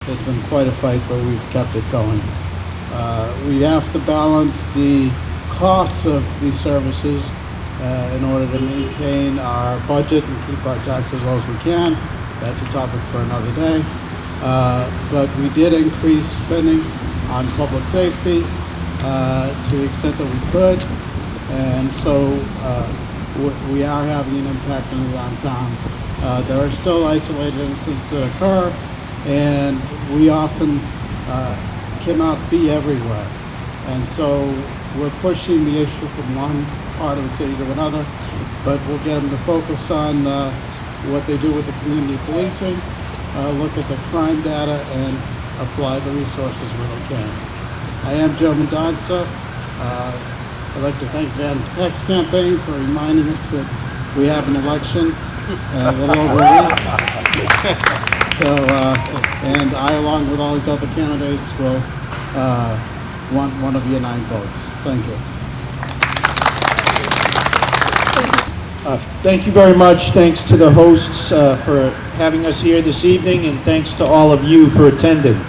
There's been quite a fight, but we've kept it going. We have to balance the costs of these services in order to maintain our budget and keep our taxes as low as we can. That's a topic for another day. But we did increase spending on public safety to the extent that we could. And so we are having an impact on the downtown. There are still isolated incidents that occur, and we often cannot be everywhere. And so we're pushing the issue from one part of the city to another, but we'll get them to focus on what they do with the community policing, look at the crime data, and apply the resources where they can. I am Joe Mendonca. I'd like to thank Van Peck's campaign for reminding us that we have an election in a little over a week. So, and I, along with all these other candidates, will want one of your 9 votes. Thank you. Thank you very much. Thanks to the hosts for having us here this evening, and thanks to all of you for attending.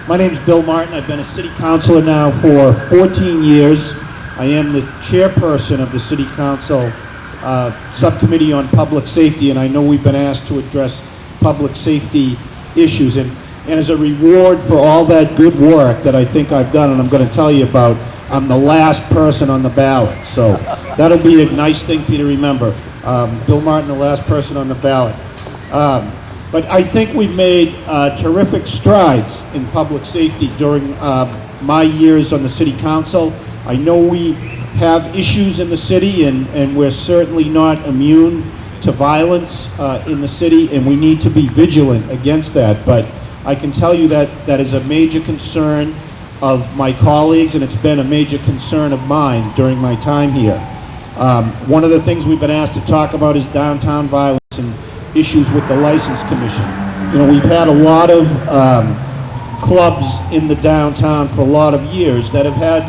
My name is Bill Martin. I've been a city councilor now for 14 years. I am the chairperson of the City Council Subcommittee on Public Safety, and I know we've been asked to address public safety issues. And as a reward for all that good work that I think I've done, and I'm going to tell you about, I'm the last person on the ballot. So that'll be a nice thing for you to remember. Bill Martin, the last person on the ballot. But I think we've made terrific strides in public safety during my years on the City Council. I know we have issues in the city, and we're certainly not immune to violence in the city, and we need to be vigilant against that. But I can tell you that that is a major concern of my colleagues, and it's been a major concern of mine during my time here. One of the things we've been asked to talk about is downtown violence and issues with the License Commission. You know, we've had a lot of clubs in the downtown for a lot of years that have had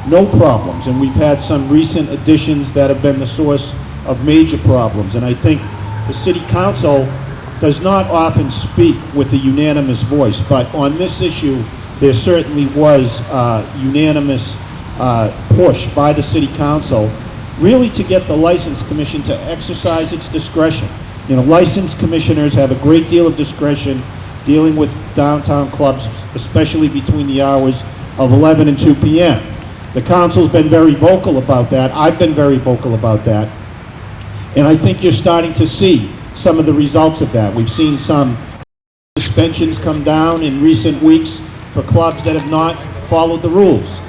no problems, and we've had some recent additions that have been the source of major problems. And I think the City Council does not often speak with a unanimous voice, but on this issue, there certainly was unanimous push by the City Council really to get the License Commission to exercise its discretion. You know, license commissioners have a great deal of discretion dealing with downtown clubs, especially between the hours of 11 and 2 p.m. The council's been very vocal about that. I've been very vocal about that. And I think you're starting to see some of the results of that. We've seen some suspensions come down in recent weeks for clubs that have not followed the rules.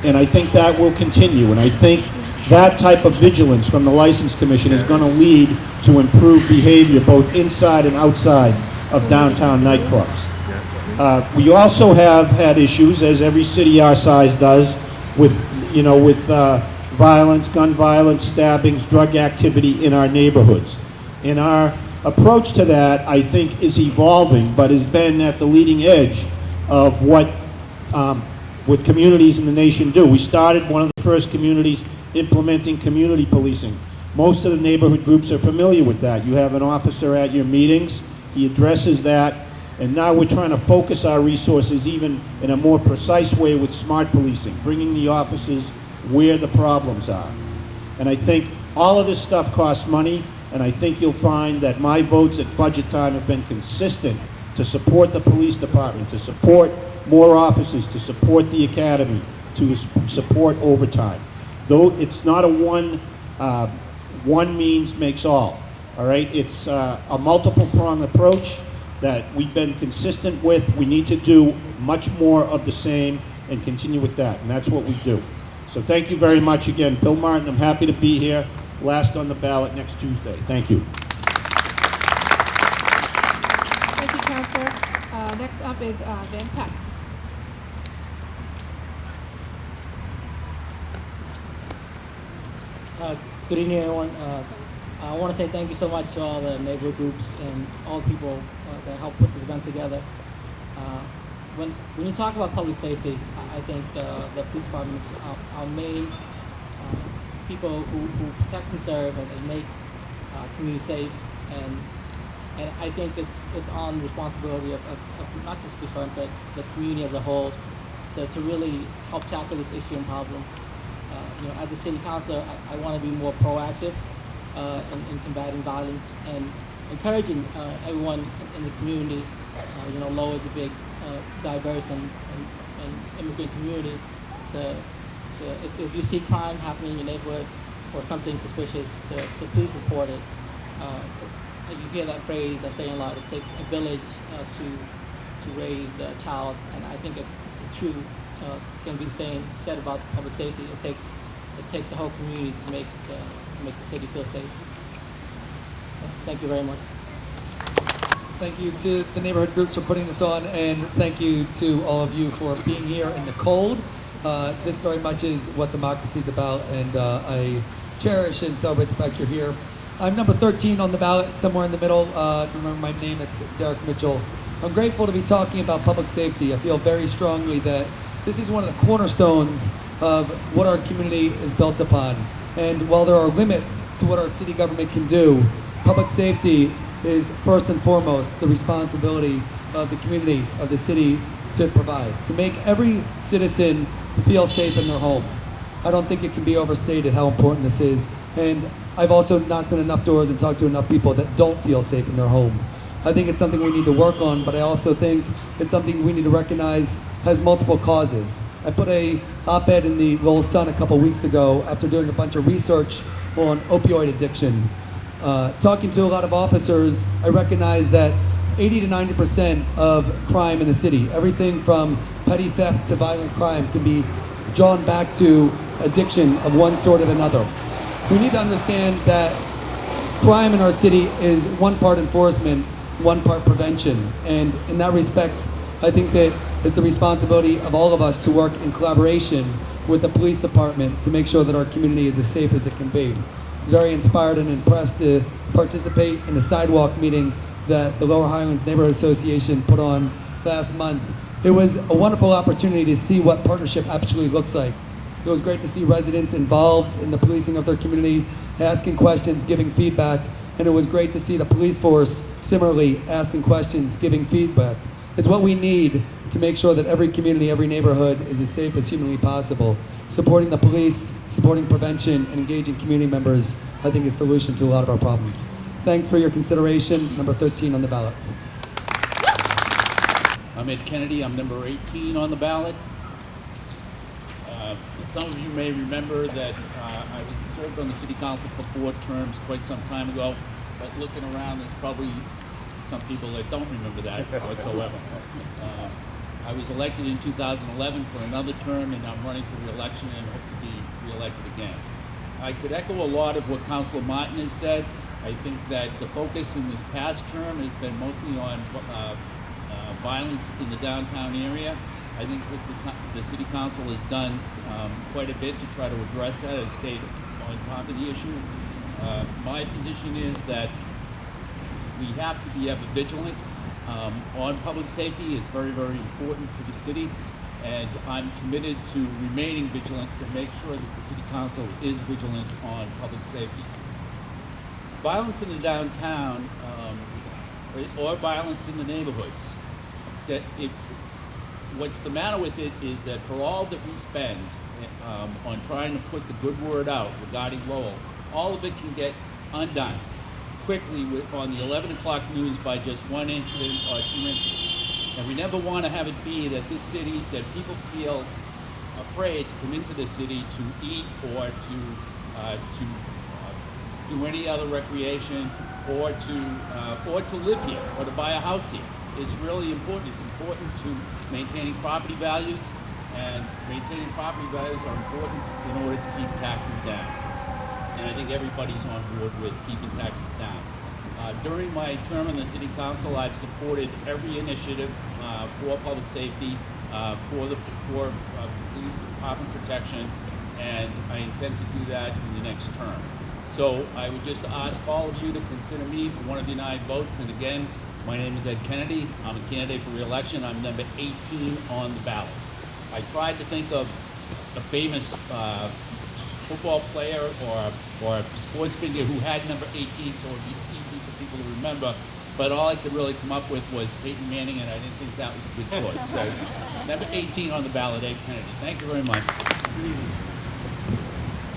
And I think that will continue. And I think that type of vigilance from the License Commission is going to lead to improved behavior both inside and outside of downtown nightclubs. We also have had issues, as every city our size does, with violence, gun violence, stabbings, drug activity in our neighborhoods. And our approach to that, I think, is evolving, but has been at the leading edge of what communities in the nation do. We started one of the first communities implementing community policing. Most of the neighborhood groups are familiar with that. You have an officer at your meetings, he addresses that, and now we're trying to focus our resources even in a more precise way with smart policing, bringing the officers where the problems are. And I think all of this stuff costs money, and I think you'll find that my votes at budget time have been consistent to support the police department, to support more officers, to support the academy, to support overtime. Though it's not a one means makes all right? It's a multiple-pronged approach that we've been consistent with. We need to do much more of the same and continue with that, and that's what we do. So thank you very much again. Bill Martin, I'm happy to be here, last on the ballot next Tuesday. Thank you. Thank you, Councilor. Next up is Van Peck. Good evening, everyone. I want to say thank you so much to all the neighborhood groups and all the people that helped put this event together. When you talk about public safety, I think the police departments are main people who protect and serve and make communities safe. And And I think it's on the responsibility of not just the firm, but the community as a whole to really help tackle this issue and problem. As a city councilor, I want to be more proactive in combating violence and encouraging everyone in the community. Lowell is a big, diverse and immigrant community. If you see crime happening in your neighborhood or something suspicious, to please report it. You hear that phrase I say a lot. It takes a village to raise a child, and I think it's true. Can be said about public safety. It takes a whole community to make the city feel safe. Thank you very much. Thank you to the neighborhood groups for putting this on, and thank you to all of you for being here in the cold. This very much is what democracy is about, and I cherish and celebrate the fact you're here. I'm number 13 on the ballot, somewhere in the middle. If you remember my name, it's Derek Mitchell. I'm grateful to be talking about public safety. I feel very strongly that this is one of the cornerstones of what our community is built upon. And while there are limits to what our city government can do, public safety is first and foremost the responsibility of the community, of the city, to provide, to make every citizen feel safe in their home. I don't think it can be overstated how important this is. And I've also knocked on enough doors and talked to enough people that don't feel safe in their home. I think it's something we need to work on, but I also think it's something we need to recognize has multiple causes. I put a op-ed in the Lowell Sun a couple weeks ago after doing a bunch of research on opioid addiction. Talking to a lot of officers, I recognize that 80 to 90% of crime in the city, everything from petty theft to violent crime, can be drawn back to addiction of one sort or another. We need to understand that crime in our city is one part enforcement, one part prevention. And in that respect, I think that it's the responsibility of all of us to work in collaboration with the police department to make sure that our community is as safe as it can be. I was very inspired and impressed to participate in the sidewalk meeting that the Lower Highlands Neighborhood Association put on last month. It was a wonderful opportunity to see what partnership actually looks like. It was great to see residents involved in the policing of their community, asking questions, giving feedback, and it was great to see the police force similarly asking questions, giving feedback. It's what we need to make sure that every community, every neighborhood is as safe as humanly possible. Supporting the police, supporting prevention, and engaging community members, I think, is a solution to a lot of our problems. Thanks for your consideration. Number 13 on the ballot. I'm Ed Kennedy. I'm number 18 on the ballot. Some of you may remember that I served on the city council for 4 terms quite some time ago, but looking around, there's probably some people that don't remember that whatsoever. I was elected in 2011 for another term, and I'm running for re-election and hope to be re-elected again. I could echo a lot of what Councilor Martin has said. I think that the focus in this past term has been mostly on violence in the downtown area. I think what the City Council has done quite a bit to try to address that, has stayed on top of the issue. My position is that we have to be ever vigilant on public safety. It's very, very important to the city, and I'm committed to remaining vigilant to make sure that the City Council is vigilant on public safety. Violence in the downtown or violence in the neighborhoods, what's the matter with it is that for all that we spend on trying to put the good word out regarding Lowell, all of it can get undone quickly on the 11 o'clock news by just one incident or 2 incidents. And we never want to have it be that this city, that people feel afraid to come into the city to eat or to do any other recreation or to live here or to buy a house here. It's really important. It's important to maintaining property values, and maintaining property values are important in order to keep taxes down. And I think everybody's on board with keeping taxes down. During my term on the City Council, I've supported every initiative for public safety, for police department protection, and I intend to do that in the next term. So I would just ask all of you to consider me for one of the 9 votes. And again, my name is Ed Kennedy. I'm a candidate for re-election. I'm number 18 on the ballot. I tried to think of a famous football player or sports figure who had number 18, so it would be easy for people to remember. but all I could really come up with was Peyton Manning, and I didn't think that was a good choice. So, number 18 on the ballot, Abe Kennedy. Thank you very much. Good evening.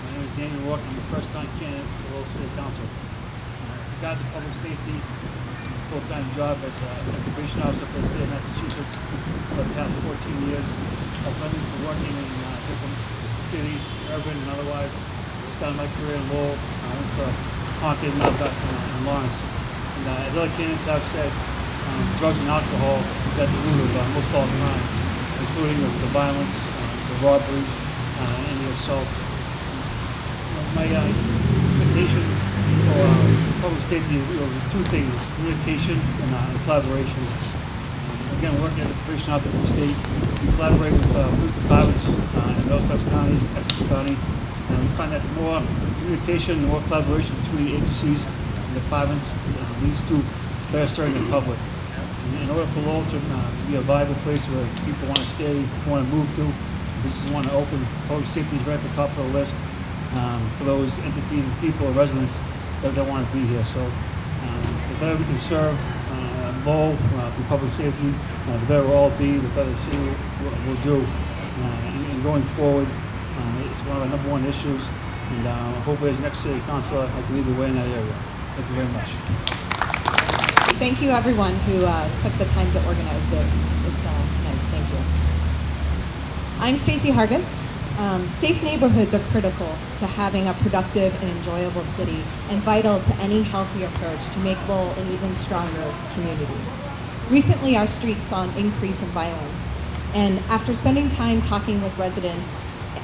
My name is Daniel Rourke. I'm a first-time candidate for Lowell City Council. With regards to public safety, I'm a full-time job as a probation officer for the state of Massachusetts for the past 14 years. That's led me to working in different cities, urban and otherwise. I started my career in Lowell. I went to Concord, Melbourne, and Lawrence. And as other candidates have said, drugs and alcohol is at the root of most all crime, including the violence, the robberies, and the assaults. My expectation for public safety is two things: communication and collaboration. Again, working at the probation office of the state, we collaborate with police departments in Middlesex County, Essex County, and we find that the more communication, the more collaboration between the agencies and departments leads to better serving the public. In order for Lowell to be a viable place where people want to stay, want to move to, businesses want to open, public safety is right at the top of the list for those entities and people, residents that want to be here. So the better we can serve Lowell through public safety, the better we'll all be, the better the city will do. And going forward, it's one of our number one issues, and hopefully as next city councilor, I can lead the way in that area. Thank you very much. Thank you, everyone who took the time to organize this night. Thank you. I'm Stacy Hargis. Safe neighborhoods are critical to having a productive and enjoyable city and vital to any healthy approach to make Lowell an even stronger community. Recently, our streets saw an increase in violence, and after spending time talking with residents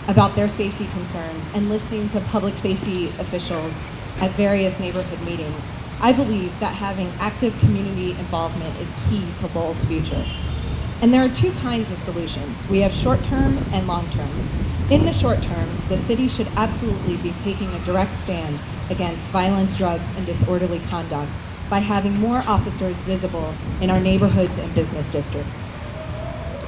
about their safety concerns and listening to public safety officials at various neighborhood meetings, I believe that having active community involvement is key to Lowell's future. And there are two kinds of solutions. We have short-term and long-term. In the short term, the city should absolutely be taking a direct stand against violence, drugs, and disorderly conduct by having more officers visible in our neighborhoods and business districts.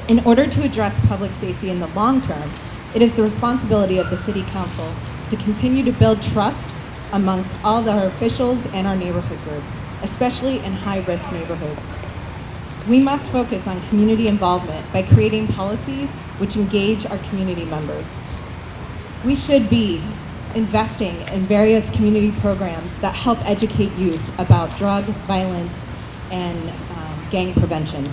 In order to address public safety in the long term, it is the responsibility of the City Council to continue to build trust amongst all our officials and our neighborhood groups, especially in high-risk neighborhoods. We must focus on community involvement by creating policies which engage our community members. We should be investing in various community programs that help educate youth about drug, violence, and gang prevention.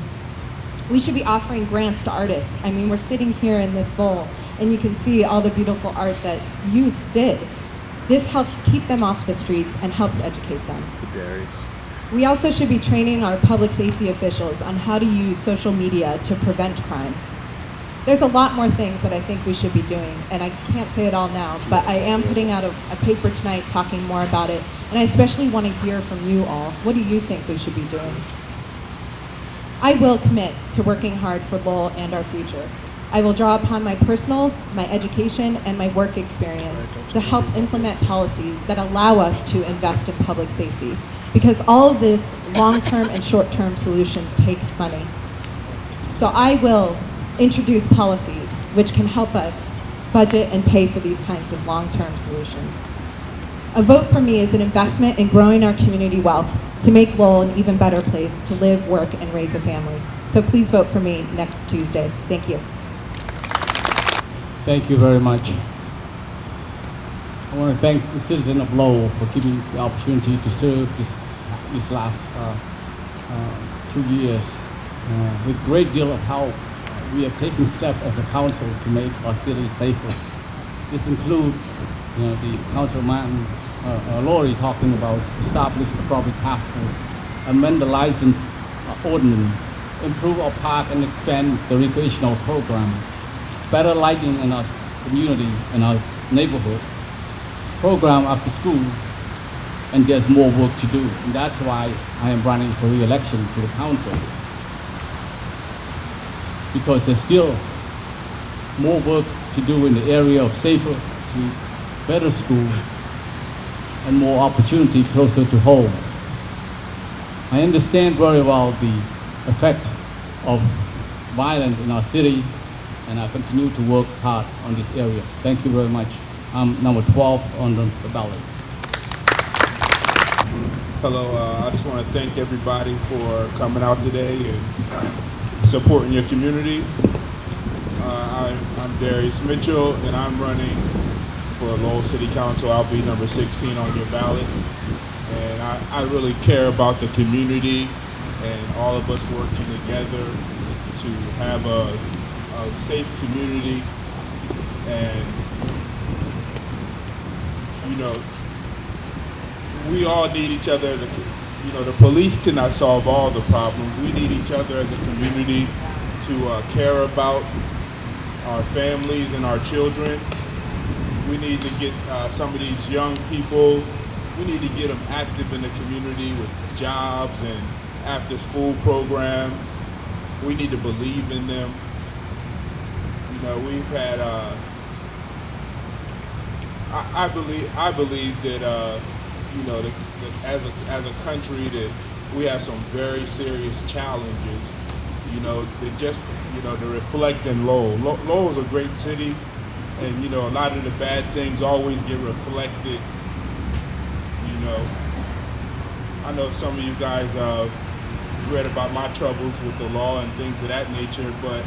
We should be offering grants to artists. I mean, we're sitting here in this bowl, and you can see all the beautiful art that youth did. This helps keep them off the streets and helps educate them. We also should be training our public safety officials on how to use social media to prevent crime. There's a lot more things that I think we should be doing, and I can't say it all now, but I am putting out a paper tonight talking more about it, and I especially want to hear from you all. What do you think we should be doing? I will commit to working hard for Lowell and our future. I will draw upon my personal, my education, and my work experience to help implement policies that allow us to invest in public safety, because all of this long-term and short-term solutions take money. So I will introduce policies which can help us budget and pay for these kinds of long-term solutions. A vote for me is an investment in growing our community wealth to make Lowell an even better place to live, work, and raise a family. So please vote for me next Tuesday. Thank you. Thank you very much. I want to thank the citizens of Lowell for giving the opportunity to serve these last 2 years. With a great deal of help, we have taken steps as a council to make our city safer. This includes the Councilman Laurie talking about establish a property task force, amend the license ordinance, improve our park and expand the recreational program, better lighting in our community and our neighborhood, program after school, and there's more work to do. And that's why I am running for re-election to the council, because there's still more work to do in the area of safer street, better school, and more opportunity closer to home. I understand very well the effect of violence in our city, and I continue to work hard on this area. Thank you very much. I'm number 12 on the ballot. Hello, I just want to thank everybody for coming out today and supporting your community. I'm Darius Mitchell, and I'm running for Lowell City Council. I'll be number 16 on your ballot. And I really care about the community and all of us working together to have a safe community. And, you know, we all need each other as the police cannot solve all the problems. We need each other as a community to care about our families and our children. We need to get some of these young people, we need to get them active in the community with jobs and after school programs. We need to believe in them. You know, we've had, I believe that, as a country that we have some very serious challenges, that just, to reflect in Lowell. Lowell's a great city, and, a lot of the bad things always get reflected. I know some of you guys read about my troubles with the law and things of that nature, but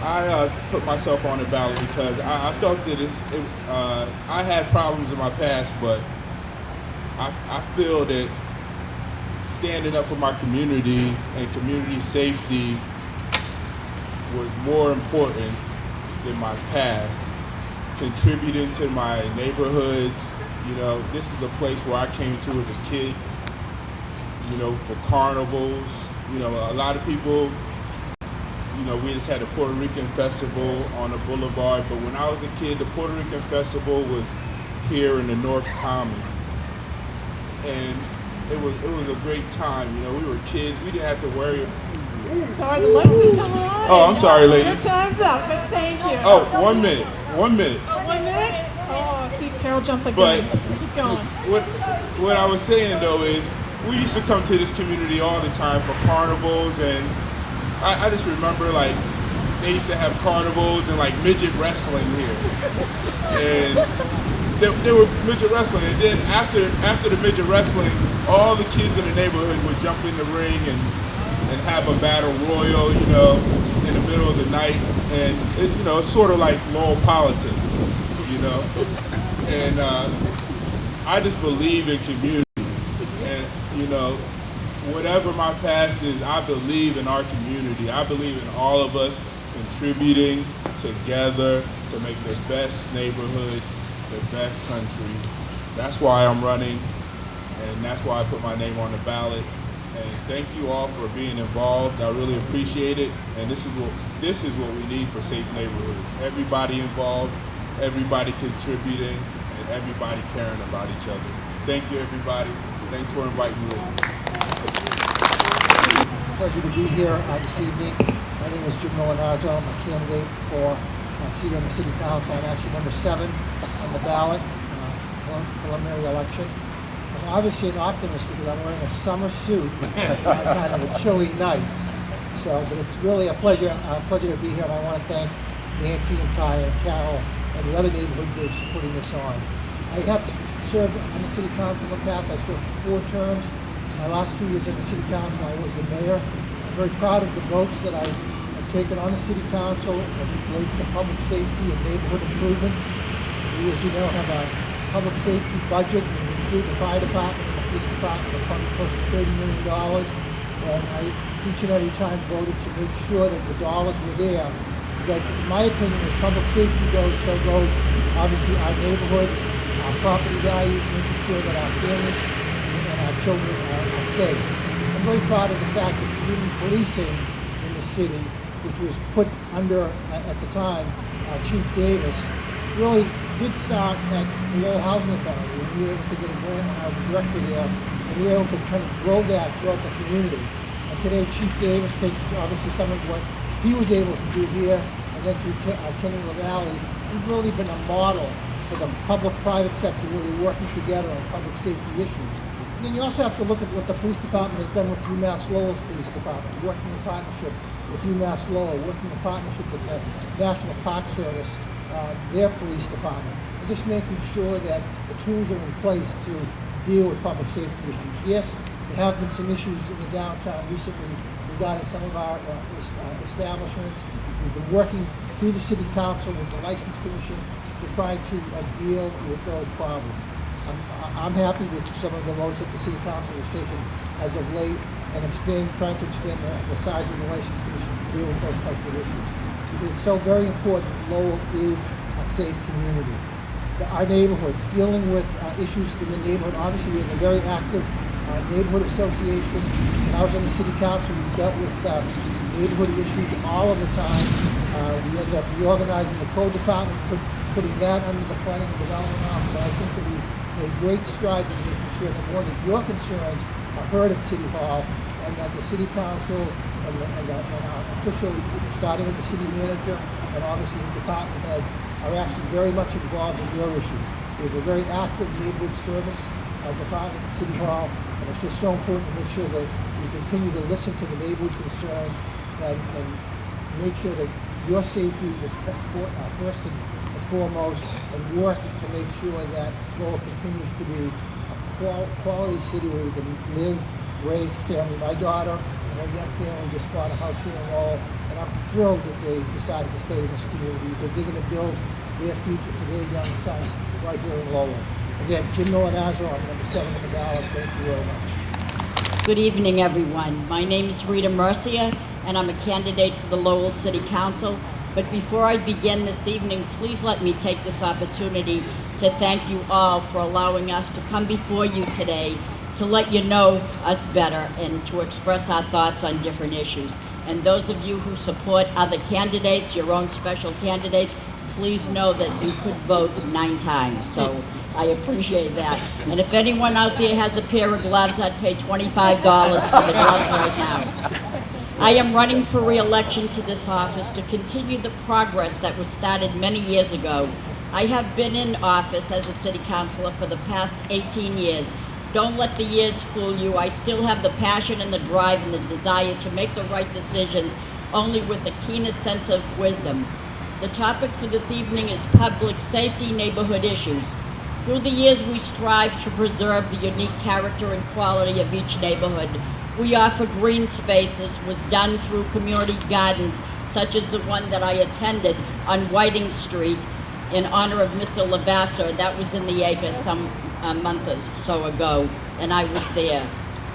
I put myself on the ballot because I felt that I had problems in my past, but I feel that standing up for my community and community safety was more important than my past. Contributing to my neighborhoods, this is a place where I came to as a kid, for carnivals. A lot of people, we just had the Puerto Rican Festival on the boulevard, but when I was a kid, the Puerto Rican Festival was here in the North Common. And it was a great time. We were kids. We didn't have to worry. Sorry, the lights are coming on. Oh, I'm sorry, ladies. Your time's up, but thank you. Oh, 1 minute. 1 minute. Oh, 1 minute? Oh, see, Carol jumped the gun. Keep going. What I was saying, though, is we used to come to this community all the time for carnivals, and I just remember, like, they used to have carnivals and, like, midget wrestling here. And they were midget wrestling, and then after the midget wrestling, all the kids in the neighborhood would jump in the ring and have a battle royal, in the middle of the night, and it's sort of like Lowell politics, and I just believe in community, and whatever my past is, I believe in our community. I believe in all of us contributing together to make the best neighborhood, the best country. That's why I'm running, and that's why I put my name on the ballot. And thank you all for being involved. I really appreciate it. And this is what we need for safe neighborhoods. Everybody involved, everybody contributing, and everybody caring about each other. Thank you, everybody. Thanks for inviting me. Pleasure to be here this evening. My name is Jim Milanazzo. I'm a candidate for a seat on the City Council. I'm actually number 7 on the ballot for preliminary election. I'm obviously an optimist because I'm wearing a summer suit on kind of a chilly night. But it's really a pleasure to be here, and I want to thank Nancy and Ty and Carol and the other neighborhood groups for putting this on. I have served on the City Council in the past. I served for 4 terms. My last 2 years at the City Council, I was the mayor. I'm very proud of the votes that I have taken on the City Council as it relates to public safety and neighborhood improvements. We, as you know, have a public safety budget. We include the fire department and the police department of probably close to $30 million. And I, each and every time, voted to make sure that the dollars were there. Because in my opinion, as public safety goes, so goes obviously our neighborhoods, our property values, making sure that our families and our children are safe. I'm very proud of the fact that community policing in the city, which was put under, at the time, Chief Davis, really did start at the Lowell Housing Authority. We were able to get a grant when I was director there, and we were able to kind of grow that throughout the community. And today, Chief Davis takes obviously some of what he was able to do here, and then through Kenny LaValle, we've really been a model for the public-private sector really working together on public safety issues. And then you also have to look at what the police department has done with UMass Lowell's police department, working in partnership with UMass Lowell, working in partnership with the National Park Service, their police department, and just making sure that the tools are in place to deal with public safety issues. Yes, there have been some issues in the downtown recently regarding some of our establishments. We've been working through the City Council with the License Commission to try to deal with those problems. I'm happy with some of the roads that the City Council has taken as of late and trying to expand the size of the License Commission to deal with those types of issues. It's so very important that Lowell is a safe community. Our neighborhoods, dealing with issues in the neighborhood, obviously we have a very active neighborhood association. When I was on the City Council, we dealt with neighborhood issues all of the time. We ended up reorganizing the code department, putting that under the planning and development office. I think that we've made great strides in making sure that more that your concerns are heard at City Hall, and that the City Council and our officials, starting with the city manager and obviously the department heads, are actually very much involved in your issue. We have a very active neighborhood service department at City Hall, and it's just so important to make sure that we continue to listen to the neighborhood concerns and make sure that your safety is first and foremost, and work to make sure that Lowell continues to be a quality city where we can live, raise a family. My daughter and her young family just bought a house here in Lowell, and I'm thrilled that they decided to stay in this community because they're going to build their future for their young son right here in Lowell. Again, Jim Milanazzo, I'm number 7 on the ballot. Thank you very much. Good evening, everyone. My name is Rita Mercia, and I'm a candidate for the Lowell City Council. But before I begin this evening, please let me take this opportunity to thank you all for allowing us to come before you today to let you know us better and to express our thoughts on different issues. And those of you who support other candidates, your own special candidates, please know that you could vote 9 times. So I appreciate that. And if anyone out there has a pair of gloves, I'd pay $25 for the gloves right now. I am running for re-election to this office to continue the progress that was started many years ago. I have been in office as a city councilor for the past 18 years. Don't let the years fool you. I still have the passion and the drive and the desire to make the right decisions, only with the keenest sense of wisdom. The topic for this evening is public safety neighborhood issues. Through the years, we strive to preserve the unique character and quality of each neighborhood. We offer green spaces, was done through community gardens, such as the one that I attended on Whiting Street in honor of Mr. Lavasser. That was in the ACRE some month or so ago, and I was there.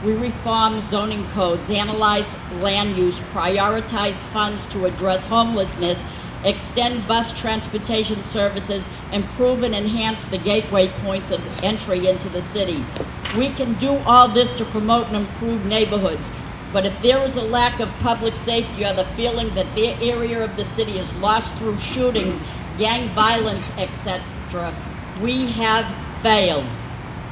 We reform zoning codes, analyze land use, prioritize funds to address homelessness, extend bus transportation services, improve and enhance the gateway points of entry into the city. We can do all this to promote and improve neighborhoods, but if there is a lack of public safety or the feeling that their area of the city is lost through shootings, gang violence, etc., we have failed.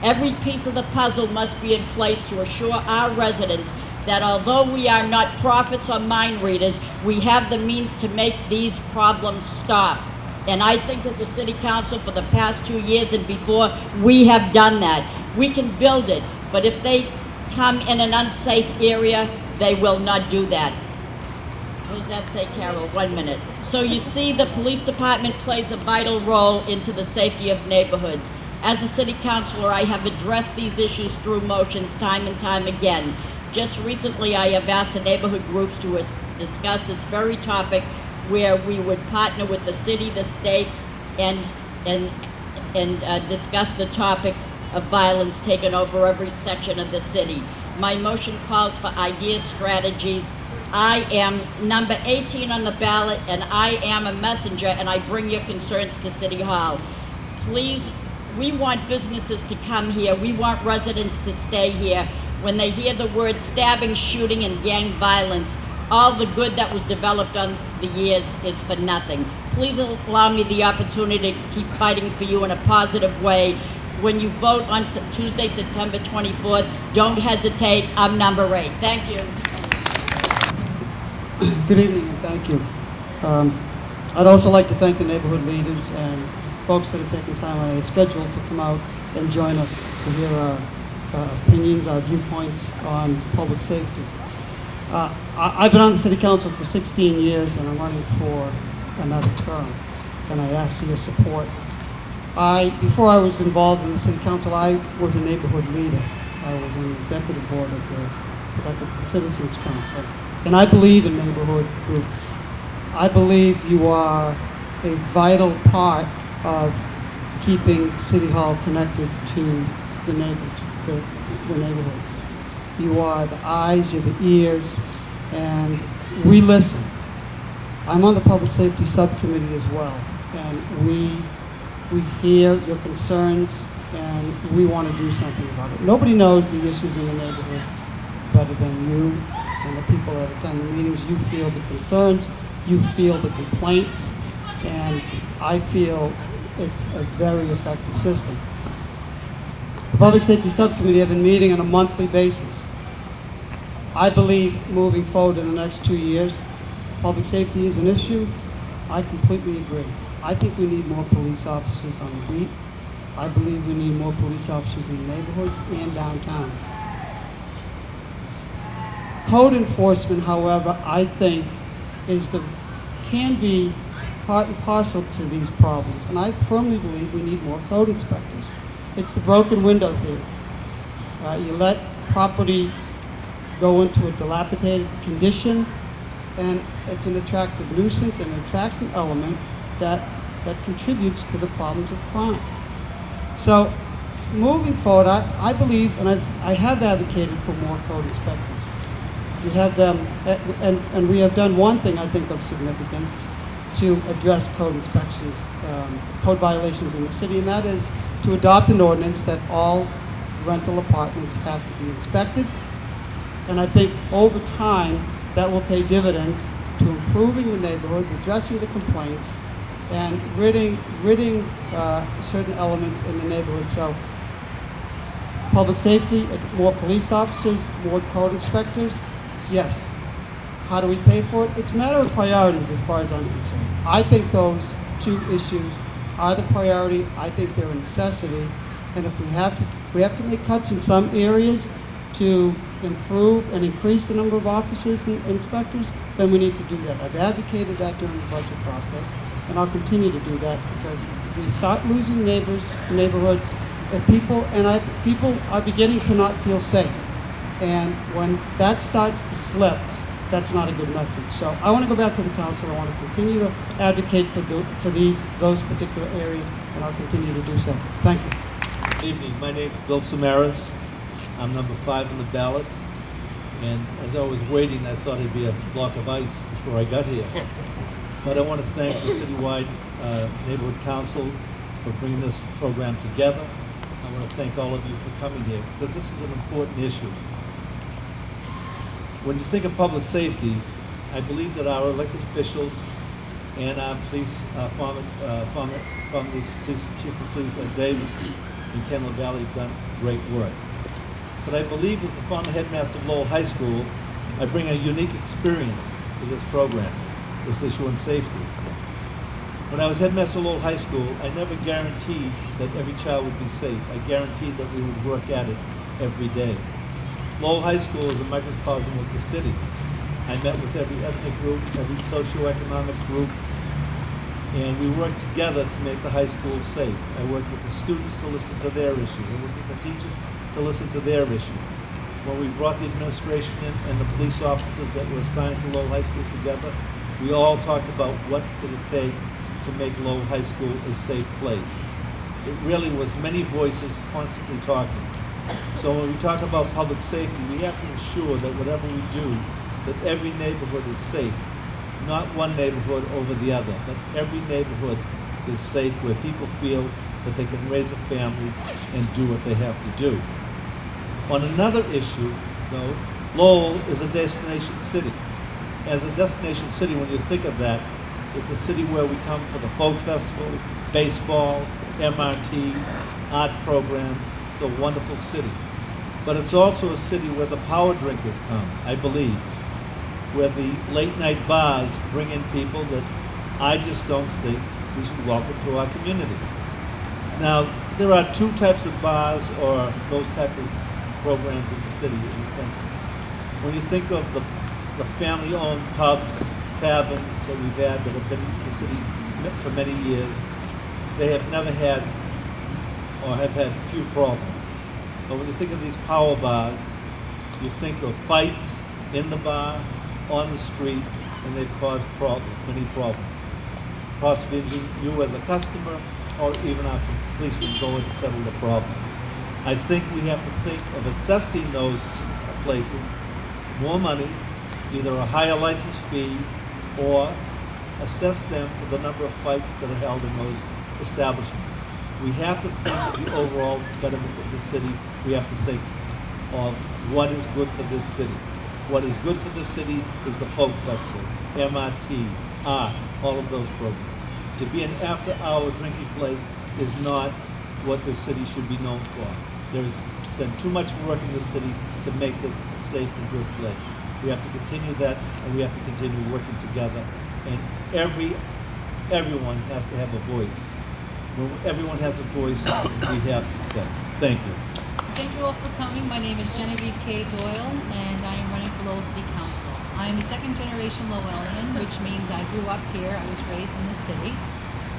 Every piece of the puzzle must be in place to assure our residents that although we are not prophets or mind readers, we have the means to make these problems stop. And I think as a city council for the past 2 years and before, we have done that. We can build it, but if they come in an unsafe area, they will not do that. What does that say, Carol? 1 minute. So you see, the police department plays a vital role into the safety of neighborhoods. As a city councilor, I have addressed these issues through motions time and time again. Just recently, I have asked the neighborhood groups to discuss this very topic, where we would partner with the city, the state, and discuss the topic of violence taking over every section of the city. My motion calls for ideas, strategies. I am number 18 on the ballot, and I am a messenger, and I bring your concerns to City Hall. Please, we want businesses to come here. We want residents to stay here. When they hear the word stabbing, shooting, and gang violence, all the good that was developed on the years is for nothing. Please allow me the opportunity to keep fighting for you in a positive way. When you vote on Tuesday, September 24th, don't hesitate. I'm number 8. Thank you. Good evening and thank you. I'd also like to thank the neighborhood leaders and folks that have taken time out of their schedule to come out and join us to hear our opinions, our viewpoints on public safety. I've been on the city council for 16 years and I'm running for another term, and I ask for your support. Before I was involved in the city council, I was a neighborhood leader. I was on the executive board of the Protective Citizens Council. And I believe in neighborhood groups. I believe you are a vital part of keeping City Hall connected to the neighbors, the neighborhoods. You are the eyes, you're the ears, and we listen. I'm on the Public Safety Subcommittee as well, and we hear your concerns, and we want to do something about it. Nobody knows the issues in the neighborhoods better than you and the people that attend the meetings. You feel the concerns, you feel the complaints, and I feel it's a very effective system. The Public Safety Subcommittee have been meeting on a monthly basis. I believe moving forward in the next 2 years, public safety is an issue. I completely agree. I think we need more police officers on the beat. I believe we need more police officers in the neighborhoods and downtown. Code enforcement, however, I think can be part and parcel to these problems, and I firmly believe we need more code inspectors. It's the broken window theory. You let property go into a dilapidated condition, and it's an attractive nuisance and it attracts an element that contributes to the problems of crime. So moving forward, I believe, and I have advocated for more code inspectors. We have them, and we have done one thing I think of significance to address code inspections, code violations in the city, and that is to adopt an ordinance that all rental apartments have to be inspected. And I think over time that will pay dividends to improving the neighborhoods, addressing the complaints, and ridding certain elements in the neighborhood. So public safety, more police officers, more code inspectors. Yes. How do we pay for it? It's a matter of priorities as far as I'm concerned. I think those two issues are the priority. I think they're a necessity. And if we have to make cuts in some areas to improve and increase the number of officers and inspectors, then we need to do that. I've advocated that during the budget process, and I'll continue to do that, because if we start losing neighborhoods, if people are beginning to not feel safe. And when that starts to slip, that's not a good message. So I want to go back to the council. I want to continue to advocate for those particular areas, and I'll continue to do so. Thank you. Good evening. My name is Bill Samaras. I'm number 5 on the ballot. And as I was waiting, I thought it'd be a block of ice before I got here. But I want to thank the citywide neighborhood council for bringing this program together. I want to thank all of you for coming here, because this is an important issue. When you think of public safety, I believe that our elected officials and our police, former police chief of police Davis in Kendall Valley have done great work. But I believe, as the former headmaster of Lowell High School, I bring a unique experience to this program, this issue on safety. When I was headmaster of Lowell High School, I never guaranteed that every child would be safe. I guaranteed that we would work at it every day. Lowell High School is a microcosm of the city. I met with every ethnic group, every socioeconomic group, and we worked together to make the high school safe. I worked with the students to listen to their issues. I worked with the teachers to listen to their issues. When we brought the administration in and the police officers that were assigned to Lowell High School together, we all talked about what did it take to make Lowell High School a safe place. It really was many voices constantly talking. So when we talk about public safety, we have to ensure that whatever we do, that every neighborhood is safe. Not one neighborhood over the other, but every neighborhood is safe, where people feel that they can raise a family and do what they have to do. On another issue, though, Lowell is a destination city. As a destination city, when you think of that, it's a city where we come for the folk festival, baseball, MRT, art programs. It's a wonderful city. But it's also a city where the power drinkers come, I believe, where the late night bars bring in people that I just don't think we should welcome to our community. Now, there are two types of bars or those types of programs in the city, in a sense. When you think of the family-owned pubs, taverns that we've had that have been in the city for many years, they have never had or have had few problems. But when you think of these power bars, you think of fights in the bar, on the street, and they've caused many problems. Possibly injuring you as a customer, or even our policemen going to settle the problem. I think we have to think of assessing those places, more money, either a higher license fee, or assess them for the number of fights that are held in those establishments. We have to think of the overall betterment of the city. We have to think of what is good for this city. What is good for this city is the Folk Festival, MRT, art, all of those programs. To be an after-hour drinking place is not what this city should be known for. There's been too much work in this city to make this a safe and good place. We have to continue that, and we have to continue working together. And everyone has to have a voice. When everyone has a voice, we have success. Thank you. Thank you all for coming. My name is Genevieve K. Doyle, and I am running for Lowell City Council. I am a second-generation Lowellian, which means I grew up here. I was raised in the city,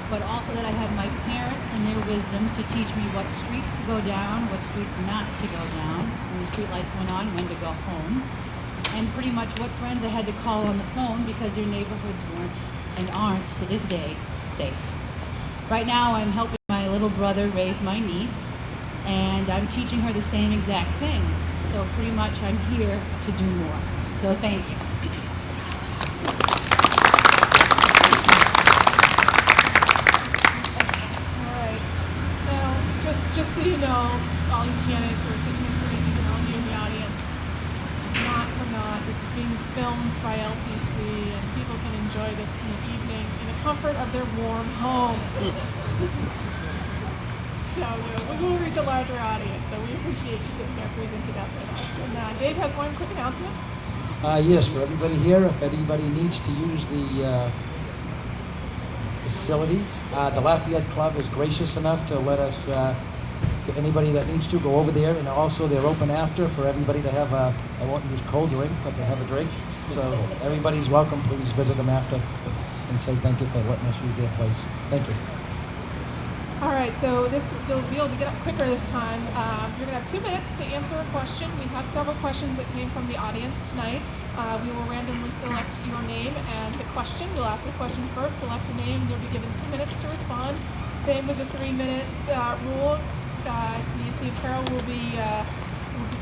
but also that I have my parents and their wisdom to teach me what streets to go down, what streets not to go down, when the street lights went on, when to go home, and pretty much what friends I had to call on the phone because their neighborhoods weren't and aren't, to this day, safe. Right now, I'm helping my little brother raise my niece, and I'm teaching her the same exact things. So pretty much I'm here to do more. So thank you. All right. Now, just so you know, all you candidates who are sitting in freezing and all you in the audience, this is not for naught. This is being filmed by LTC, and people can enjoy this in the evening in the comfort of their warm homes. So we will reach a larger audience, so we appreciate you sitting there freezing to death with us. And Dave has one quick announcement. Yes, for everybody here, if anybody needs to use the facilities, the Lafayette Club is gracious enough to let us, anybody that needs to, go over there. And also they're open after for everybody to have a, I won't use cold drink, but to have a drink. So everybody's welcome. Please visit them after and say thank you for letting us use their place. Thank you. All right, so you'll be able to get up quicker this time. You're going to have 2 minutes to answer a question. We have several questions that came from the audience tonight. We will randomly select your name and the question. We'll ask the question first, select a name, and you'll be given 2 minutes to respond. Same with the 3 minutes rule. Nancy and Carol will be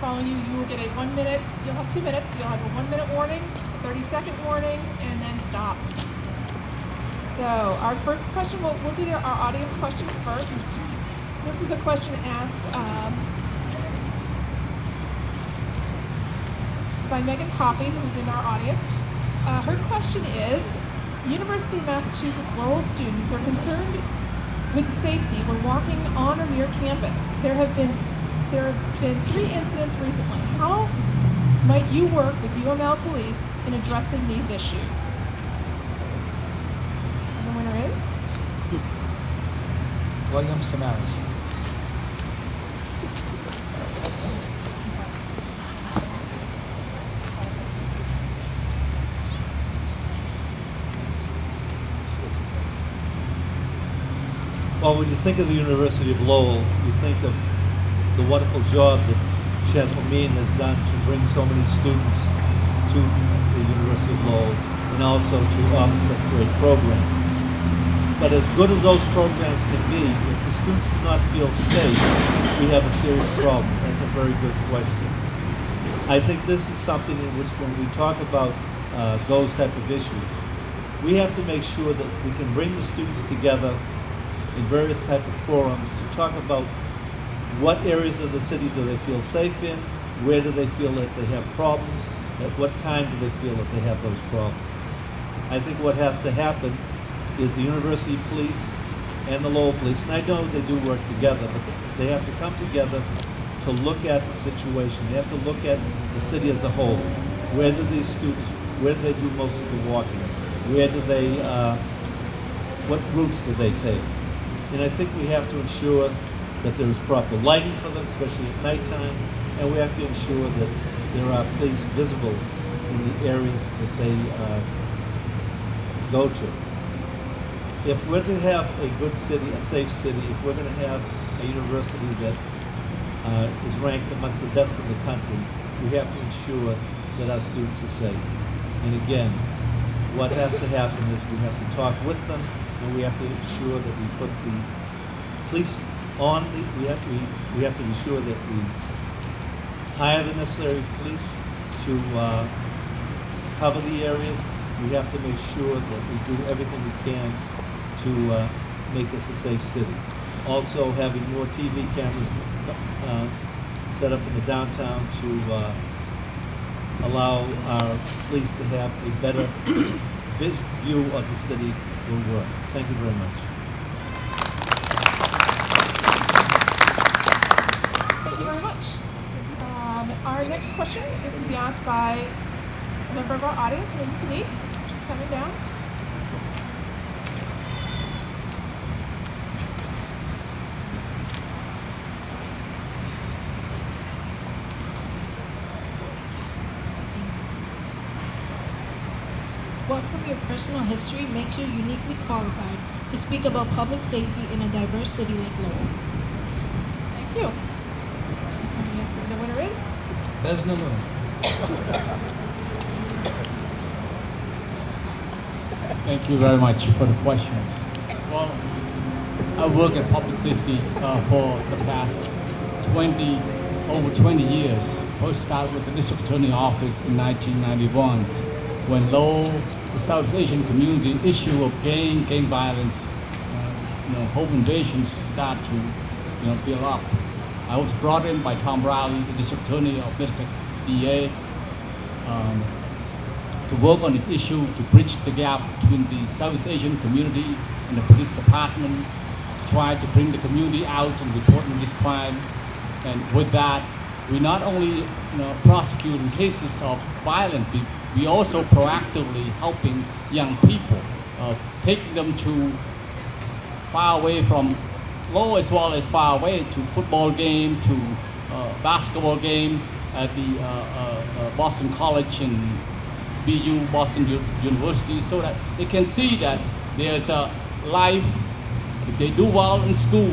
following you. You will get a 1 minute, you'll have 2 minutes. You'll have a 1 minute warning, a 30-second warning, and then stop. So our first question, we'll do our audience questions first. This was a question asked by Megan Coffey, who's in our audience. Her question is, University of Massachusetts Lowell students are concerned with safety when walking on or near campus. There have been 3 incidents recently. How might you work with UML police in addressing these issues? Is William Samaras. Well, when you think of the University of Lowell, you think of the wonderful job that Chancellor Mean has done to bring so many students to the University of Lowell and also to offer such great programs. But as good as those programs can be, if the students do not feel safe, we have a serious problem. That's a very good question. I think this is something in which when we talk about those type of issues, we have to make sure that we can bring the students together in various type of forums to talk about what areas of the city do they feel safe in, where do they feel that they have problems, at what time do they feel that they have those problems. I think what has to happen is the University Police and the Lowell Police, and I know they do work together, but they have to come together to look at the situation. They have to look at the city as a whole. Where do these students, where do they do most of the walking? Where do they, what routes do they take? And I think we have to ensure that there is proper lighting for them, especially at nighttime, and we have to ensure that there are police visible in the areas that they go to. If we're to have a good city, a safe city, if we're going to have a university that is ranked amongst the best in the country, we have to ensure that our students are safe. And again, what has to happen is we have to talk with them, and we have to ensure that we put the police on the, we have to be sure that we hire the necessary police to cover the areas. We have to make sure that we do everything we can to make this a safe city. Also, having more TV cameras set up in the downtown to allow our police to have a better view of the city will work. Thank you very much. Thank you very much. Our next question is going to be asked by a member of our audience. Her name is Denise. She's coming down. What from your personal history makes you uniquely qualified to speak about public safety in a diverse city like Lowell? Thank you. And the answer, the winner is? Vesna Moon. Thank you very much for the questions. Well, I work in public safety for the past over 20 years. First started with the district attorney office in 1991 when Lowell, the South Asian community issue of gang violence, home invasions start to build up. I was brought in by Tom Riley, the district attorney of Middlesex DA, to work on this issue, to bridge the gap between the South Asian community and the police department, to try to bring the community out and reporting this crime. And with that, we not only prosecute in cases of violent people, we also proactively helping young people, taking them to far away from Lowell as well as far away to football game, to basketball game at the Boston College and BU, Boston University, so that they can see that there's a life. If they do well in school,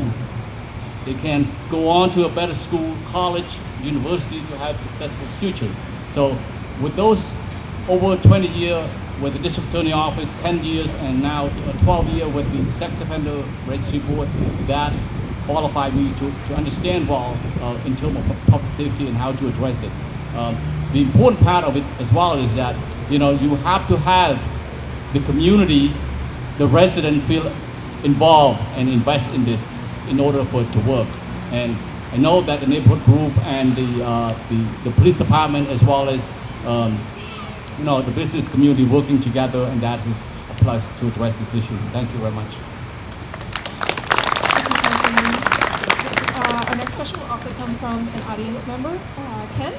they can go on to a better school, college, university to have a successful future. So with those over 20 years with the district attorney office, 10 years, and now 12 years with the sex offender registry board, that qualified me to understand well in terms of public safety and how to address it. The important part of it as well is that you have to have the community, the resident feel involved and invest in this in order for it to work. And I know that the neighborhood group and the police department as well as the business community working together, and that is a plus to address this issue. Thank you very much. Our next question will also come from an audience member, Ken.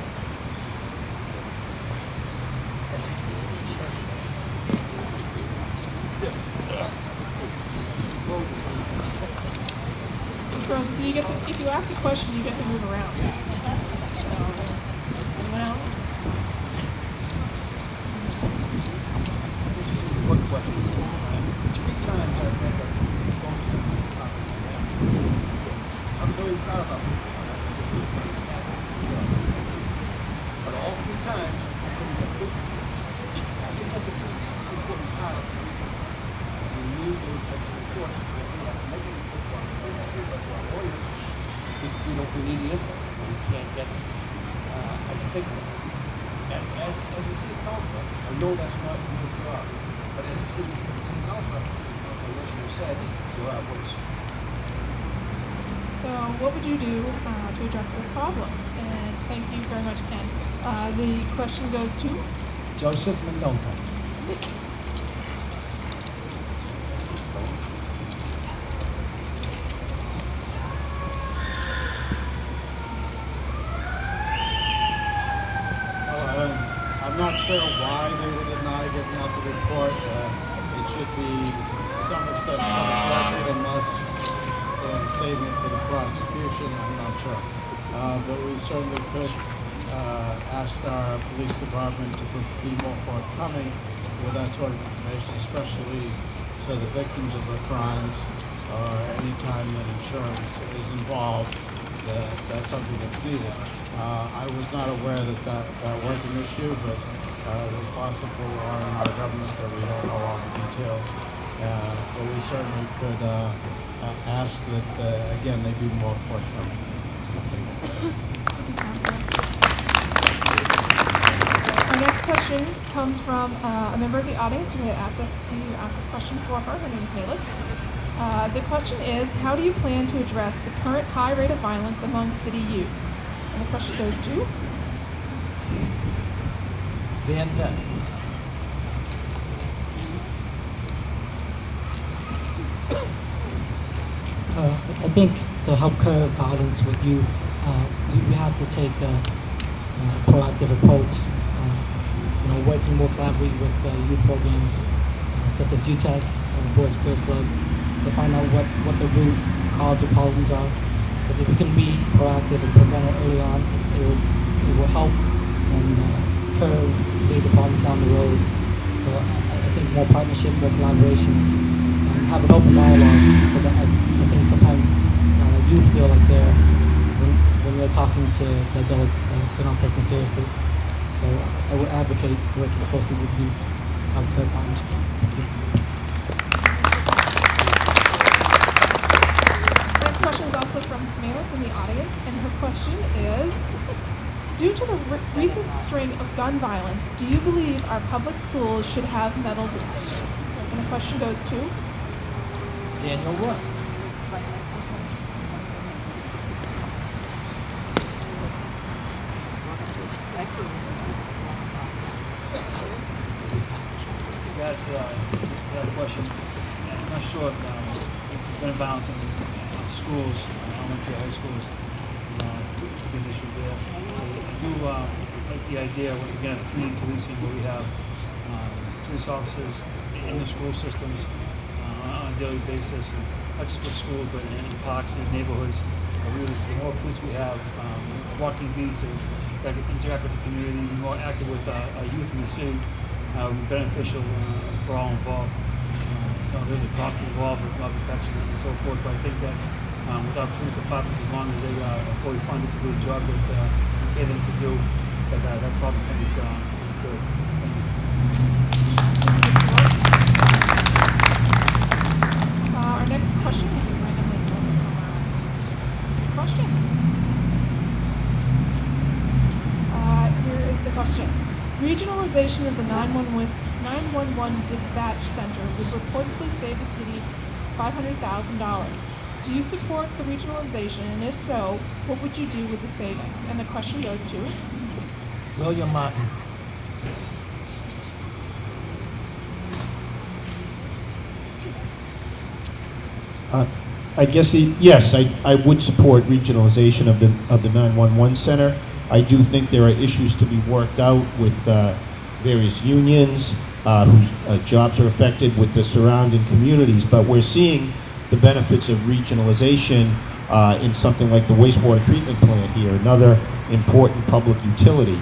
It's frozen, so if you ask a question, you get to move around. So, anyone else? One question. 3 times I've had to go to the police department. I'm very proud of it. They do a fantastic job. But all 3 times, I couldn't get prison. I think that's a pretty important part of the reason we need those types of reports. We have to make it for our prisoners, for our lawyers. We need the info, but we can't get it. I think, as a city councilor, I know that's not your job. But as a city councilor, as you said, you're our voice. So what would you do to address this problem? And thank you very much, Ken. The question goes to? Joseph Mendonca. I'm not sure why they would deny giving out the report. It should be, to some extent, public record unless they're saving it for the prosecution. I'm not sure. But we certainly could ask our police department to be more forthcoming with that sort of information, especially to the victims of the crimes. or any time that insurance is involved, that's something that's needed. I was not aware that was an issue, but there's lots of people in our government that we don't know all the details. But we certainly could ask that, again, they be more forthcoming. Our next question comes from a member of the audience who had asked us to ask this question for her. Her name is Melis. The question is, how do you plan to address the current high rate of violence among city youth? And the question goes to Van Peck. I think to help curb violence with youth, we have to take a proactive approach. Working more collaboratively with youth programs such as UTEC, Boys and Girls Club, to find out what the root cause of problems are. Because if we can be proactive and prevent it early on, it will help and curb the problems down the road. So I think more partnership, more collaboration, and have an open dialogue. Because I think sometimes youth feel like when they're talking to adults, they're not taken seriously. So I would advocate working closely with youth to help curb violence. Thank you. next question is also from Melis in the audience, and her question is, due to the recent string of gun violence, do you believe our public schools should have metal detectors? And the question goes to Daniel Rook. Guys, to that question, I'm not sure if gun violence in schools, elementary, high schools, is a big issue there. I do like the idea, once again, of community policing, where we have police officers in the school systems on a daily basis, and not just with schools, but in parks and neighborhoods. Really, the more police we have walking beats and that interact with the community, be more active with our youth in the city, would be beneficial for all involved. There's a cost involved with metal detection and so forth, but I think that with our police departments, as long as they are fully funded to do the job that we pay them to do, that problem can be cured. Thank you. our next question. We can randomly select from asking questions. Here is the question. Regionalization of the 911 dispatch center would reportedly save the city $500,000. Do you support the regionalization, and if so, what would you do with the savings? And the question goes to William Martin. I guess yes, I would support regionalization of the 911 center. I do think there are issues to be worked out with various unions whose jobs are affected with the surrounding communities, but we're seeing the benefits of regionalization in something like the wastewater treatment plant here, another important public utility.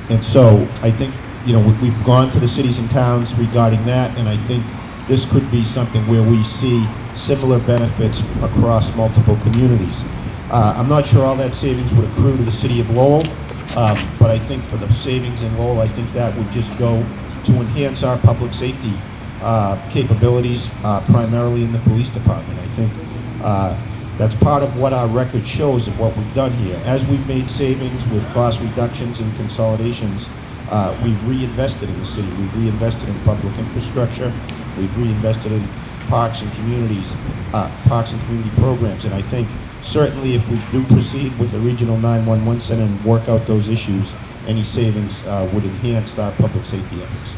And so I think, we've gone to the cities and towns regarding that, and I think this could be something where we see similar benefits across multiple communities. I'm not sure all that savings would accrue to the city of Lowell, but I think for the savings in Lowell, I think that would just go to enhance our public safety capabilities, primarily in the police department. I think that's part of what our record shows of what we've done here. As we've made savings with cost reductions and consolidations, we've reinvested in the city. We've reinvested in public infrastructure. We've reinvested in parks and communities, parks and community programs. And I think certainly if we do proceed with a regional 911 center and work out those issues, any savings would enhance our public safety efforts.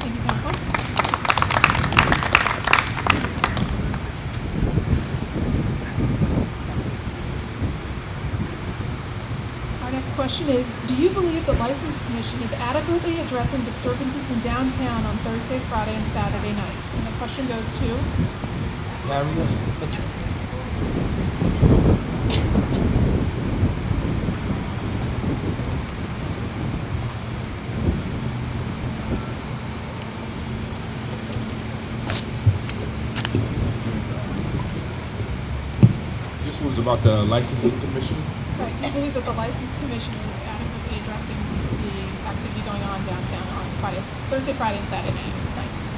Thank you, Council. Our next question is, do you believe the License Commission is adequately addressing disturbances in downtown on Thursday, Friday, and Saturday nights? And the question goes to Darius Fletcher. was about the licensing commission. Right. Do you believe that the License Commission is adequately addressing the activity going on downtown on Thursday, Friday, and Saturday nights?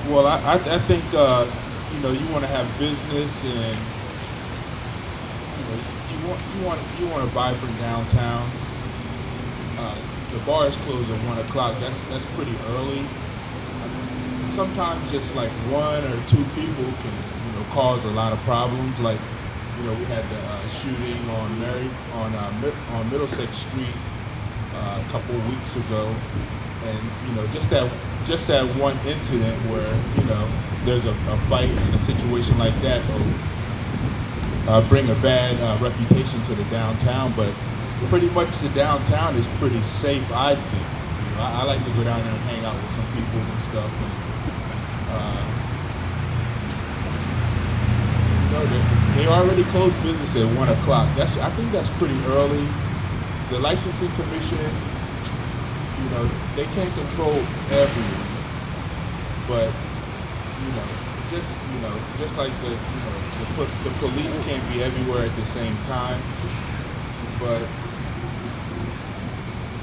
Well, I think you know, you want to have business, and you want a vibrant downtown. The bars close at 1 o'clock. That's pretty early. Sometimes just like one or two people can, you know, cause a lot of problems. Like, you know, we had the shooting on Middlesex Street a couple of weeks ago, and you know, just that one incident where, you know, there's a fight and a situation like that will bring a bad reputation to the downtown. But pretty much the downtown is pretty safe, I think. You know, I like to go down there and hang out with some peoples and stuff. And, you know, they already closed business at 1 o'clock. I think that's pretty early. The licensing commission, you know, they can't control everything, but just like the police can't be everywhere at the same time. But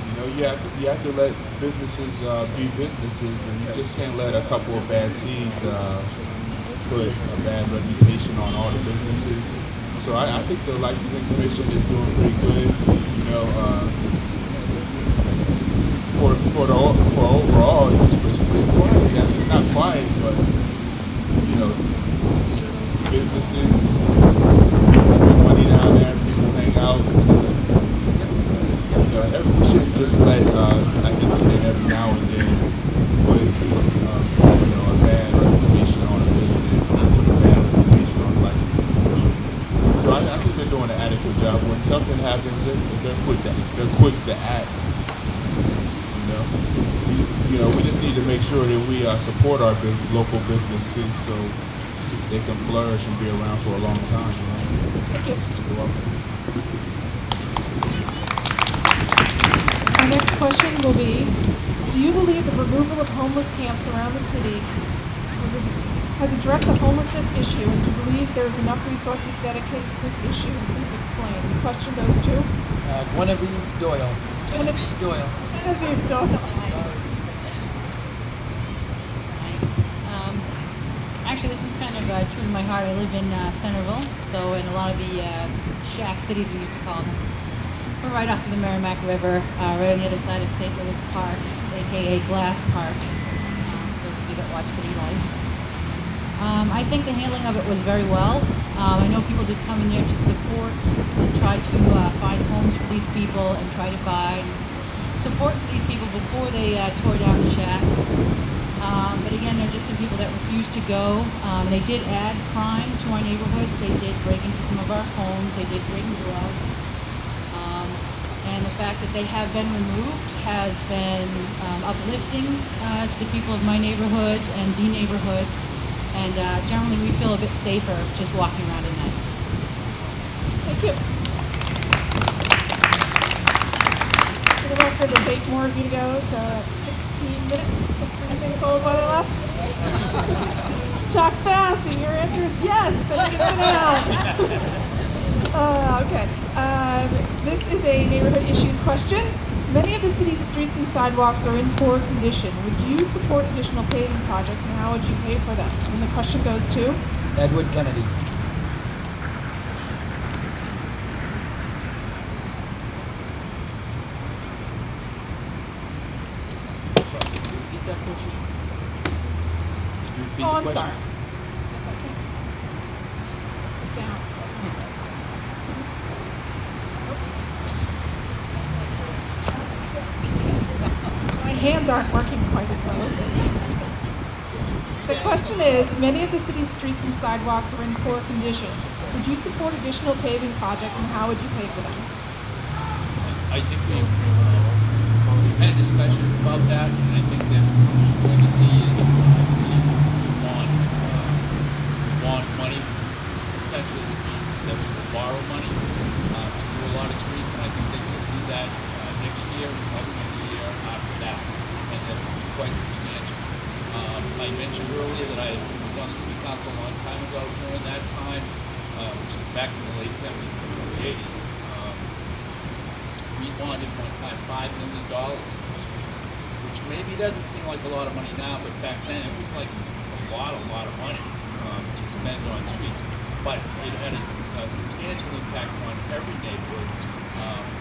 you know, you have to let businesses be businesses, and you just can't let a couple of bad seeds put a bad reputation on all the businesses. So I think the licensing commission is doing pretty good. You know, for overall, it's pretty quiet. I mean, not quiet, but you know, businesses, people spend money down there, people hang out. You know, we shouldn't just let an incident every now and then put you know, a bad reputation on a business, or a bad reputation on the licensing commission. So I think they're doing an adequate job. When something happens, they're quick to act. You know, we just need to make sure that we support our local businesses so they can flourish and be around for a long time. You know? Thank you. You're welcome. Our next question will be, do you believe the removal of homeless camps around the city has addressed the homelessness issue, and do you believe there is enough resources dedicated to this issue? Please explain. The question goes to Genevieve Doyle. Genevieve Doyle. Genevieve Doyle. Nice. Actually, this one's kind of true to my heart. I live in Centerville, so in a lot of the shack cities, we used to call them. We're right off of the Merrimack River, right on the other side of St. Louis Park, aka Glass Park, those of you that watch City Life. I think the handling of it was very well. I know people did come in there to support and try to find homes for these people and try to find support for these people before they tore down the shacks. But again, there are just some people that refused to go. They did add crime to our neighborhoods. They did break into some of our homes. They did bring drugs. And the fact that they have been removed has been uplifting to the people of my neighborhood and the neighborhoods. And generally, we feel a bit safer just walking around at night. Thank you. For the record, there's 8 more of you to go, so that's 16 minutes of freezing cold weather left. Talk fast, and your answer is yes. Then you can sit down. Okay. This is a neighborhood issues question. Many of the city's streets and sidewalks are in poor condition. Would you support additional paving projects, and how would you pay for them? And the question goes to Edward Kennedy. Repeat that question. Did you repeat Oh, the I'm question? sorry. Yes, I can. Down. My hands aren't working quite as well as they used to. The question is, many of the city's streets and sidewalks are in poor condition. Would you support additional paving projects, and how would you pay for them? I think we've had discussions about that, and I think that what we're going to see is the city want money. Essentially, would mean that we will borrow money to do a lot of streets, and I think that you'll see that next year, probably the year after that, and that will be quite substantial. I mentioned earlier that I was on the city council a long time ago. During that time, which is back in the late 70s and early 80s. We bonded one time $5 million for streets, which maybe doesn't seem like a lot of money now, but back then it was like a lot of money to spend on streets. But it had a substantial impact on every neighborhood.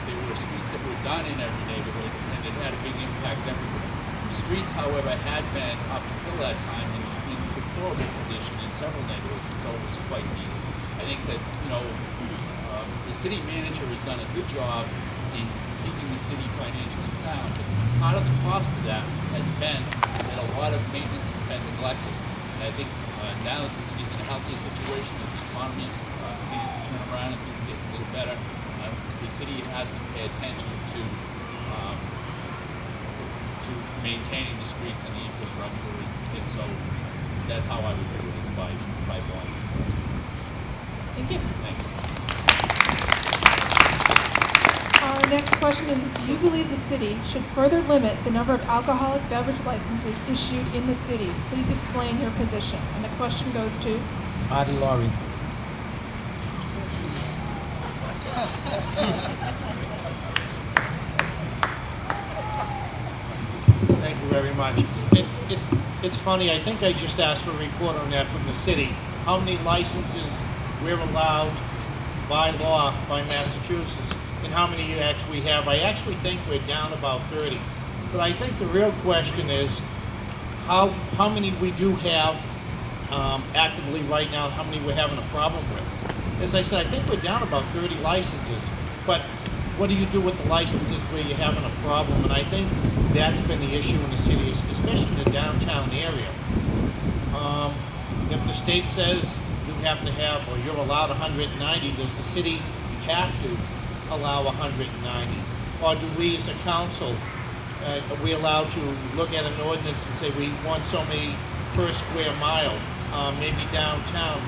There were streets that were done in every neighborhood, and it had a big impact everywhere. The streets, however, had been, up until that time, in deplorable condition in several neighborhoods, and so it was quite needed. I think that, the city manager has done a good job in keeping the city financially sound, but part of the cost of that has been that a lot of maintenance has been neglected. And I think now that the city's in a healthier situation, that the economy's beginning to turn around and things are getting a little better, the city has to pay attention to maintaining the streets and the infrastructure, and so that's how I would do it, is by bond. Thank you. Thanks. Our next question is, do you believe the city should further limit the number of alcoholic beverage licenses issued in the city? Please explain your position. And the question goes to? Adi Laurie. Thank you very much. It's funny, I think I just asked for a report on that from the city. How many licenses we're allowed by law by Massachusetts, and how many you actually have. I actually think we're down about 30. But I think the real question is how many we do have actively right now, and how many we're having a problem with. As I said, I think we're down about 30 licenses, but what do you do with the licenses where you're having a problem? And I think that's been the issue in the city, especially in the downtown area. If the state says you have to have, or you're allowed 190, does the city have to allow 190? Or do we as a council, are we allowed to look at an ordinance and say we want so many per square mile, maybe downtown,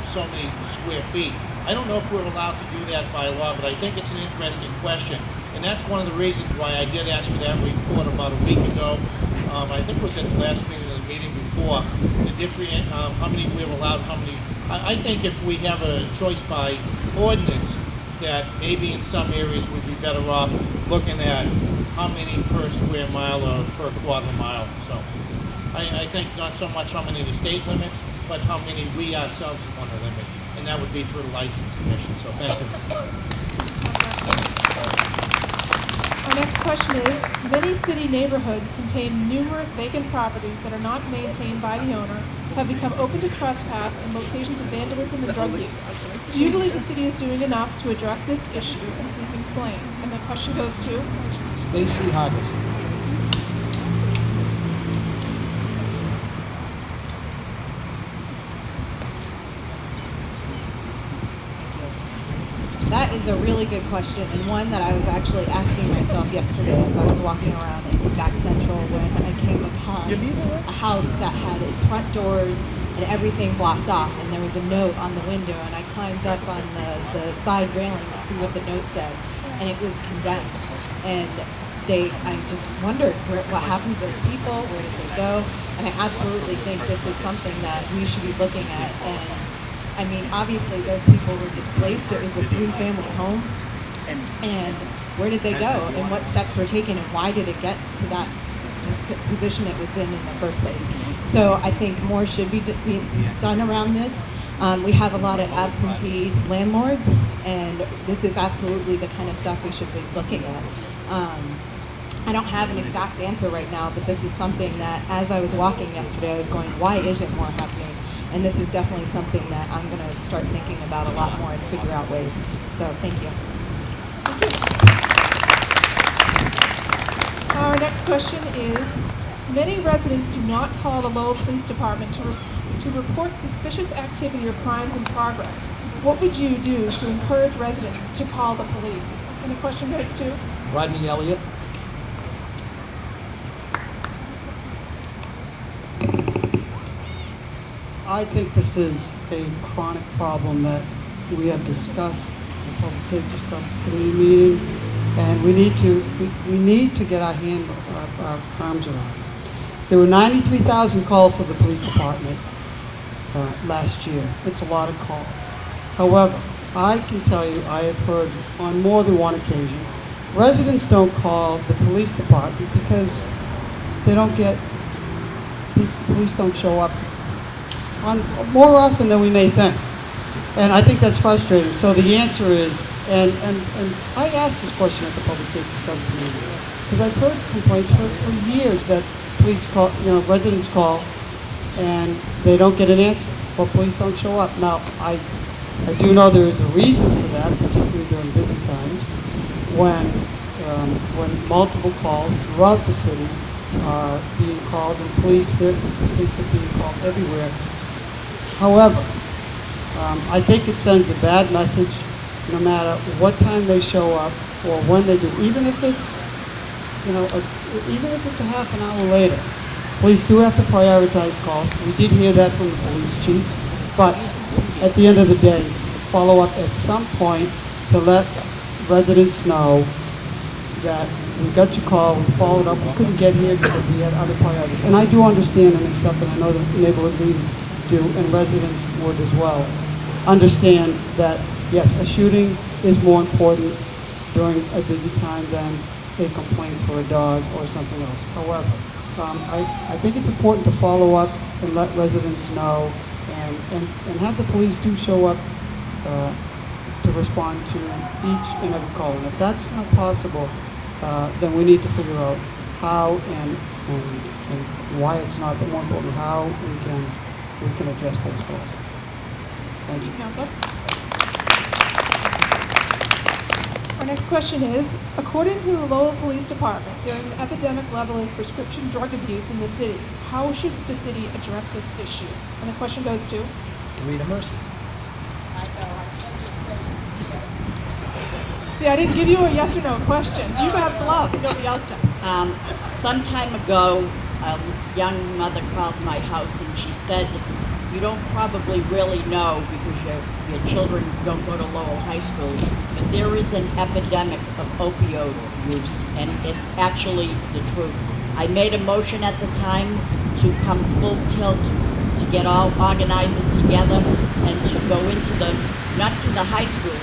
so many square feet? I don't know if we're allowed to do that by law, but I think it's an interesting question. And that's one of the reasons why I did ask for that report about a week ago. I think it was at the last meeting or the meeting before, the different, how many we're allowed, how many. I think if we have a choice by ordinance, that maybe in some areas we'd be better off looking at how many per square mile or per quarter mile. So I think not so much how many the state limits, but how many we ourselves want to limit. And that would be through the License Commission. So thank you. Our next question is, many city neighborhoods contain numerous vacant properties that are not maintained by the owner, have become open to trespass, and locations of vandalism and drug use. Do you believe the city is doing enough to address this issue? And please explain. And the question goes to? Stacy Hargis. That is a really good question, and one that I was actually asking myself yesterday as I was walking around in Back Central when I came upon a house that had its front doors and everything blocked off, and there was a note on the window, and I climbed up on the side railing to see what the note said, and it was condemned. And I just wondered what happened to those people, where did they go? And I absolutely think this is something that we should be looking at. And I mean, obviously those people were displaced. It was a 3-family home. And where did they go? And what steps were taken? And why did it get to that position it was in the first place? So I think more should be done around this. We have a lot of absentee landlords, and this is absolutely the kind of stuff we should be looking at. I don't have an exact answer right now, but this is something that, as I was walking yesterday, I was going, why isn't more happening? And this is definitely something that I'm going to start thinking about a lot more and figure out ways. So thank you. Our next question is, many residents do not call the Lowell Police Department to report suspicious activity or crimes in progress. What would you do to encourage residents to call the police? And the question goes to? Rodney Elliott. I think this is a chronic problem that we have discussed in the Public Safety Subcommittee meeting, and we need to get our arms around it. There were 93,000 calls to the police department last year. It's a lot of calls. However, I can tell you, I have heard on more than one occasion, residents don't call the police department because they don't get, the police don't show up on more often than we may think. And I think that's frustrating. So the answer is, and I asked this question at the Public Safety Subcommittee, because I've heard complaints for years that police call, residents call, and they don't get an answer, or police don't show up. Now, I do know there is a reason for that, particularly during busy times, when multiple calls throughout the city are being called, and police are being called everywhere. However, I think it sends a bad message no matter what time they show up or when they do, even if it's, even if it's a half an hour later. Police do have to prioritize calls. We did hear that from the police chief, but at the end of the day, follow up at some point to let residents know that we got your call, we followed up, we couldn't get here because we had other priorities. And I do understand and accept, and I know that neighborhood leaders do, and residents would as well, understand that, yes, a shooting is more important during a busy time than a complaint for a dog or something else. However, I think it's important to follow up and let residents know and have the police do show up to respond to each and every call. And if that's not possible, then we need to figure out how and why it's not, but more importantly, how we can address those calls. Thank you. Councilor. Our next question is, according to the Lowell Police Department, there is an epidemic level of prescription drug abuse in the city. How should the city address this issue? And the question goes to Rita Mercer. See, I didn't give you a yes or no question. You have gloves, nobody else does. Some time ago, a young mother called my house and she said, you don't probably really know because your children don't go to Lowell High School, but there is an epidemic of opioid use, and it's actually the truth. I made a motion at the time to come full tilt, to get all organizers together and to go into not to the high school,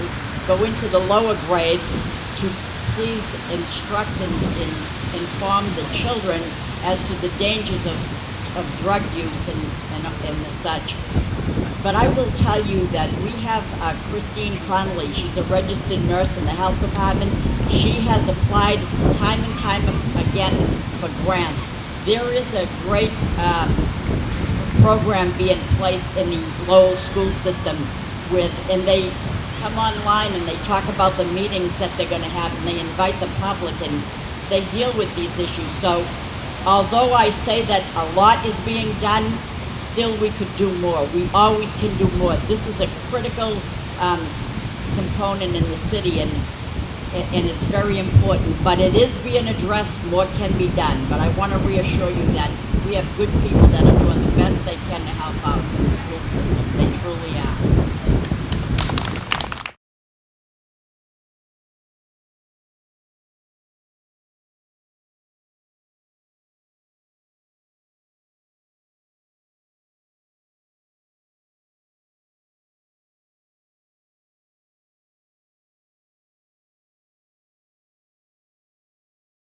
go into the lower grades to please instruct and inform the children as to the dangers of drug use and the such. But I will tell you that we have Christine Connolly. She's a registered nurse in the health department. She has applied time and time again for grants. There is a great program being placed in the Lowell school system and they come online and they talk about the meetings that they're going to have, and they invite the public, and they deal with these issues. So although I say that a lot is being done, still we could do more. We always can do more. This is a critical component in the city, and it's very important. But it is being addressed. More can be done. But I want to reassure you that we have good people that are doing the best they